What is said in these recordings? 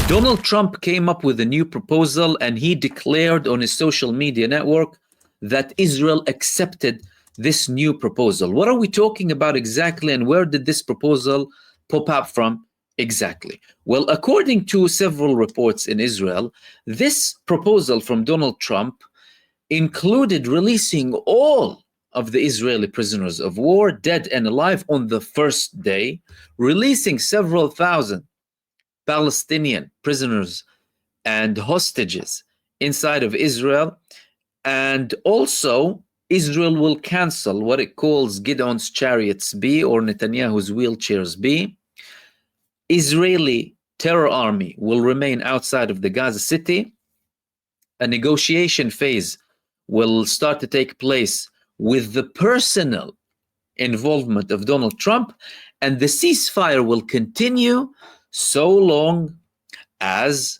Donald Trump came up with a new proposal, and he declared on his social media network that Israel accepted this new proposal. What are we talking about exactly, and where did this proposal pop up from exactly? Well, according to several reports in Israel, this proposal from Donald Trump included releasing all of the Israeli prisoners of war, dead and alive, on the first day, releasing several thousand Palestinian prisoners and hostages inside of Israel. And also, Israel will cancel what it calls Gideon's chariots B, or Netanyahu's wheelchairs B. Israeli terror army will remain outside of the Gaza city. A negotiation phase will start to take place with the personal involvement of Donald Trump, and the ceasefire will continue so long as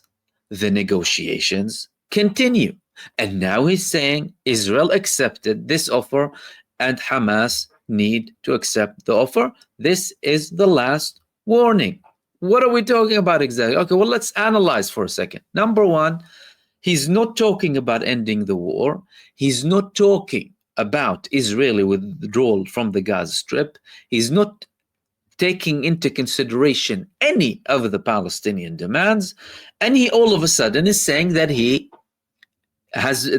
the negotiations continue. And now he's saying Israel accepted this offer and Hamas need to accept the offer. This is the last warning. What are we talking about exactly? Okay, well, let's analyze for a second. Number one, he's not talking about ending the war. He's not talking about Israeli withdrawal from the Gaza Strip. He's not taking into consideration any of the Palestinian demands. And he all of a sudden is saying that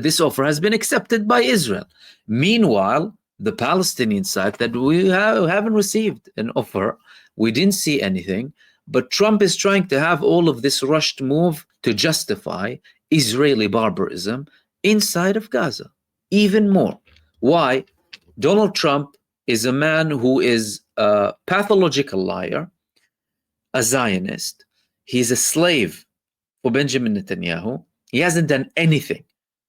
this offer has been accepted by Israel. Meanwhile, the Palestinian side that we haven't received an offer, we didn't see anything, but Trump is trying to have all of this rushed move to justify Israeli barbarism inside of Gaza. Even more. Why? Donald Trump is a man who is a pathological liar, a Zionist. He's a slave for Benjamin Netanyahu. He hasn't done anything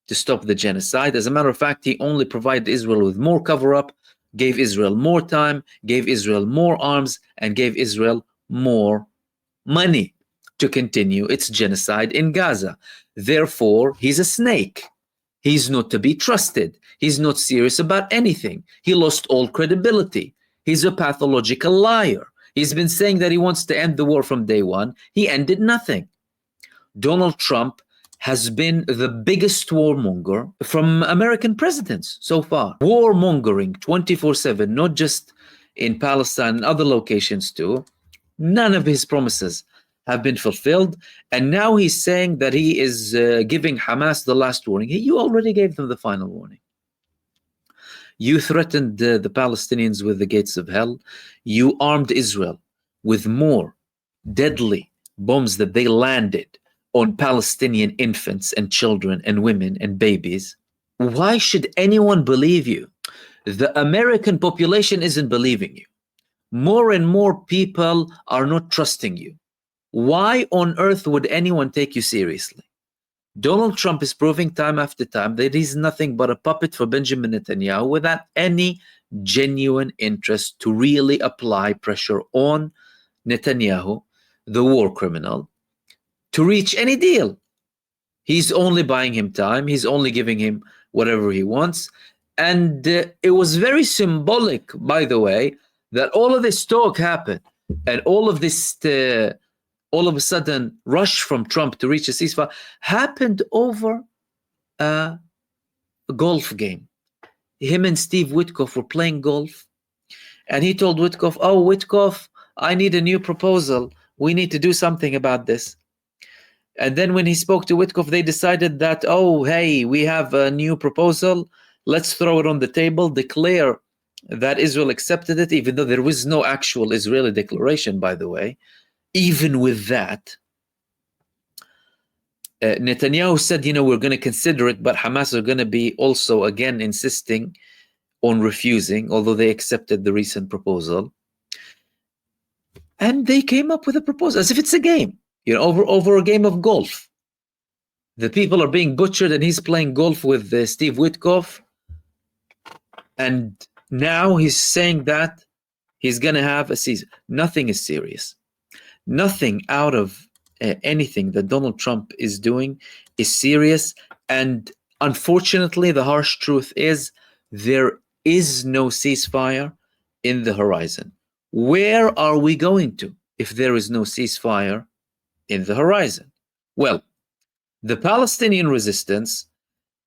to stop the genocide. As a matter of fact, he only provided Israel with more cover-up, gave Israel more time, gave Israel more arms, and gave Israel more money to continue its genocide in Gaza. Therefore, he's a snake. He's not to be trusted. He's not serious about anything. He lost all credibility. He's a pathological liar. He's been saying that he wants to end the war from day one. He ended nothing. Donald Trump has been the biggest warmonger from American presidents so far. Warmongering 24/7, not just in Palestine and other locations too. None of his promises have been fulfilled. And now he's saying that he is giving Hamas the last warning. You already gave them the final warning. You threatened the Palestinians with the gates of hell. You armed Israel with more deadly bombs that they landed on Palestinian infants and children and women and babies. Why should anyone believe you? The American population isn't believing you. More and more people are not trusting you. Why on earth would anyone take you seriously? Donald Trump is proving time after time that he's nothing but a puppet for Benjamin Netanyahu without any genuine interest to really apply pressure on Netanyahu, the war criminal, to reach any deal. He's only buying him time. He's only giving him whatever he wants. And it was very symbolic, by the way, that all of this talk happened and all of this all of a sudden rush from Trump to reach a ceasefire happened over a golf game. Him and Steve Witkoff were playing golf, and he told Witkoff, "Oh, Witkoff, I need a new proposal. We need to do something about this." And then when he spoke to Witkoff, they decided that, "Oh, hey, we have a new proposal. Let's throw it on the table, declare that Israel accepted it," even though there was no actual Israeli declaration, by the way. Even with that, Netanyahu said, we're going to consider it, but Hamas are going to be also again insisting on refusing, although they accepted the recent proposal. And they came up with a proposal as if it's a game, over a game of golf. The people are being butchered and he's playing golf with Steve Witkoff. And now he's saying that he's going to have a season. Nothing is serious. Nothing out of anything that Donald Trump is doing is serious. And unfortunately, the harsh truth is there is no ceasefire in the horizon. Where are we going to if there is no ceasefire in the horizon? Well, the Palestinian resistance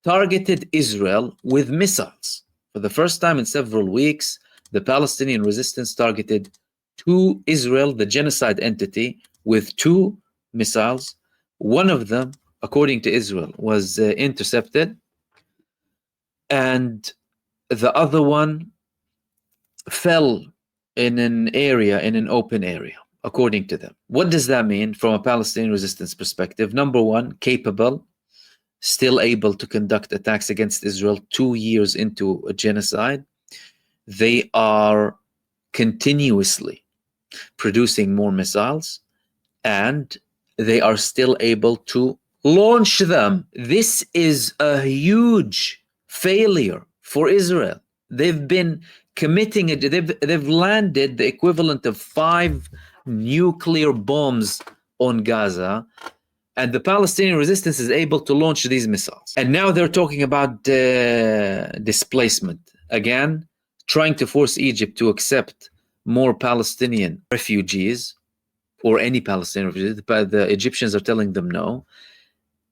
targeted Israel with missiles. For the first time in several weeks, the Palestinian resistance targeted to Israel, the genocide entity, with two missiles. One of them, according to Israel, was intercepted, and the other one fell in an open area, according to them. What does that mean from a Palestinian resistance perspective? Number one, capable, still able to conduct attacks against Israel 2 years into a genocide. They are continuously producing more missiles, and they are still able to launch them. This is a huge failure for Israel. They've been committing it. They've landed the equivalent of 5 nuclear bombs on Gaza, and the Palestinian resistance is able to launch these missiles. And now they're talking about displacement again, trying to force Egypt to accept more Palestinian refugees, or any Palestinian refugees, but the Egyptians are telling them no.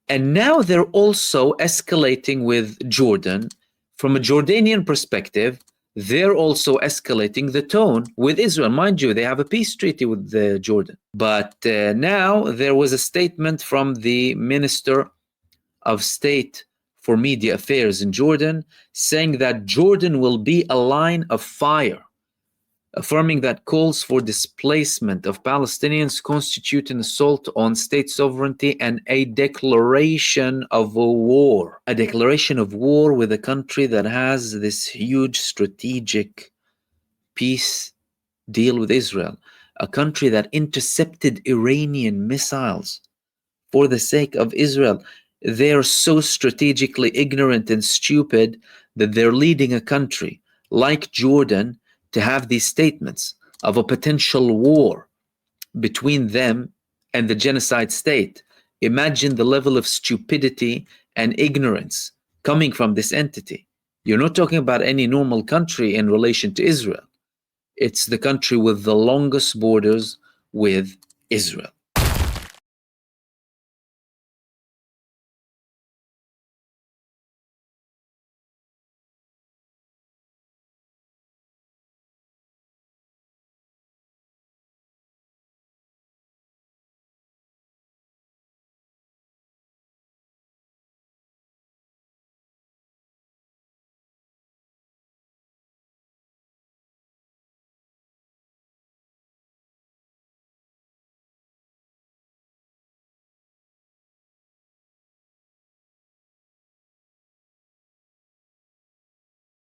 And now they're also escalating with Jordan. From a Jordanian perspective, they're also escalating the tone with Israel. Mind you, they have a peace treaty with Jordan. But now there was a statement from the Minister of State for Media Affairs in Jordan saying that Jordan will be a line of fire, affirming that calls for displacement of Palestinians constitute an assault on state sovereignty and a declaration of a war. A declaration of war with a country that has this huge strategic peace deal with Israel, a country that intercepted Iranian missiles for the sake of Israel. They're so strategically ignorant and stupid that they're leading a country like Jordan to have these statements of a potential war between them and the genocide state. Imagine the level of stupidity and ignorance coming from this entity. You're not talking about any normal country in relation to Israel. It's the country with the longest borders with Israel.